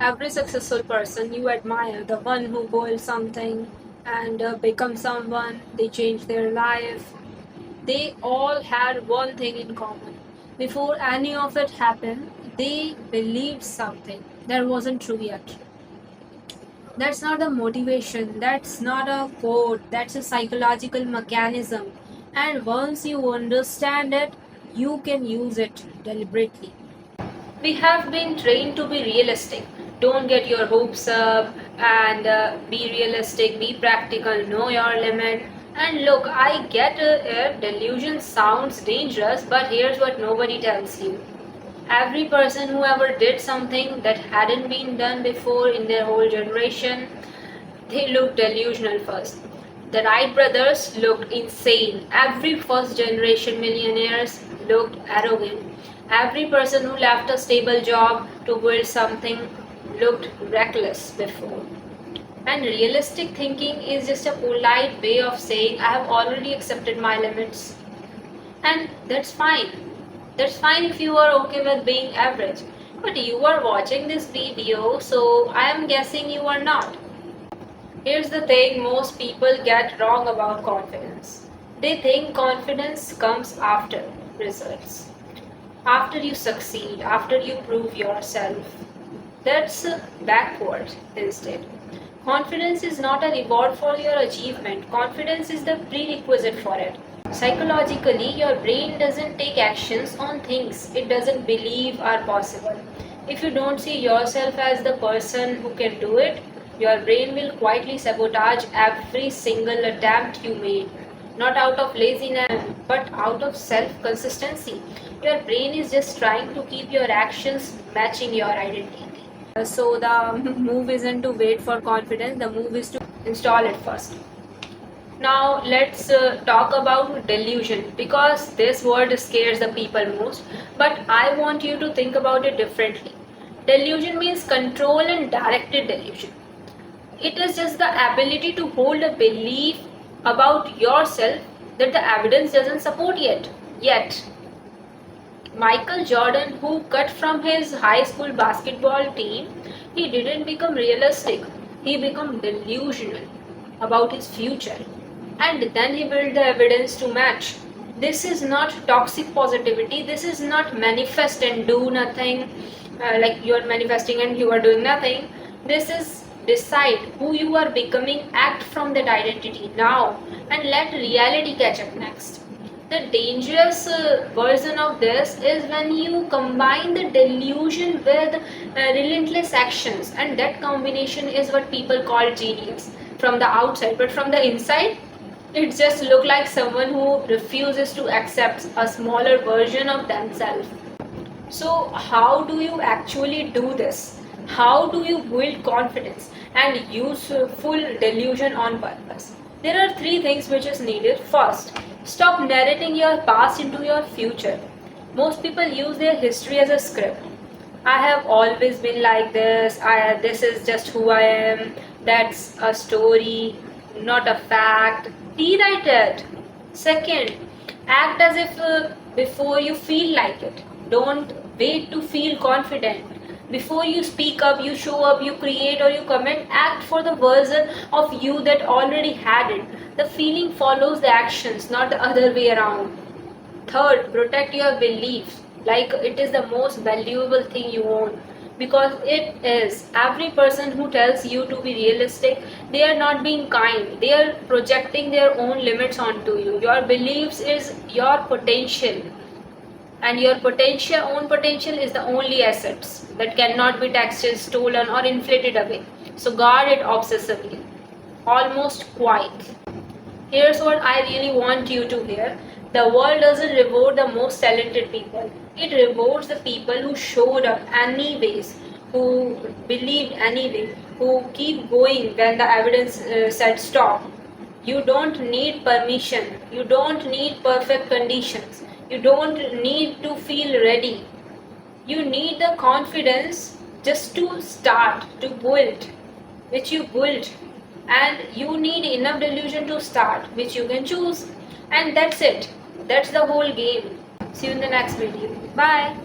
Every successful person you admire, the one who built something and become someone, they change their life, they all had one thing in common. Before any of it happened, they believed something that wasn't true yet. That's not a motivation, that's not a code, that's a psychological mechanism. And once you understand it, you can use it deliberately. We have been trained to be realistic. Don't get your hopes up and be realistic, be practical, know your limit. And look, I get it, delusion sounds dangerous, but here's what nobody tells you. Every person who ever did something that hadn't been done before in their whole generation, they looked delusional first. The Wright brothers looked insane. Every first generation millionaires looked arrogant. Every person who left a stable job to build something looked reckless before. And realistic thinking is just a polite way of saying, I have already accepted my limits. And that's fine. That's fine if you are okay with being average. But you are watching this video, so I am guessing you are not. Here's the thing most people get wrong about confidence. They think confidence comes after results, after you succeed, after you prove yourself. That's backward instead. Confidence is not a reward for your achievement, confidence is the prerequisite for it. Psychologically, your brain doesn't take actions on things it doesn't believe are possible. If you don't see yourself as the person who can do it, your brain will quietly sabotage every single attempt you made. Not out of laziness, but out of self consistency. Your brain is just trying to keep your actions matching your identity. So, the move isn't to wait for confidence, the move is to install it first. Now let's talk about delusion because this word scares the people most, but I want you to think about it differently. Delusion means control and directed delusion. It is just the ability to hold a belief about yourself that the evidence doesn't support yet. Yet, Michael Jordan, who cut from his high school basketball team, he didn't become realistic. He became delusional about his future. And then he built the evidence to match. This is not toxic positivity. This is not manifest and do nothing, like you are manifesting and you are doing nothing. This is decide who you are becoming, act from that identity now, and let reality catch up next. The dangerous version of this is when you combine the delusion with relentless actions, and that combination is what people call genius from the outside, but from the inside it just look like someone who refuses to accept a smaller version of themselves. So how do you actually do this? How do you build confidence and use full delusion on purpose? There are three things which is needed. First, stop narrating your past into your future. Most people use their history as a script. I have always been like this. This is just who I am. That's a story, not a fact. Rewrite it. Second, act as if before you feel like it. Don't wait to feel confident. Before you speak up, you show up, you create or you comment, act for the version of you that already had it. The feeling follows the actions, not the other way around. Third, protect your beliefs like it is the most valuable thing you own, because it is. Every person who tells you to be realistic, they are not being kind, they are projecting their own limits onto you. Your beliefs is your potential, and your own potential is the only assets that cannot be taxed, stolen or inflated away. So guard it obsessively, almost quietly. Here's what I really want you to hear. The world doesn't reward the most talented people. It rewards the people who showed up anyways, who believed anyway, who keep going when the evidence said stop. You don't need permission. You don't need perfect conditions. You don't need to feel ready. You need the confidence just to start, to build, which you build. And you need enough delusion to start, which you can choose. And that's it. That's the whole game. See you in the next video. Bye.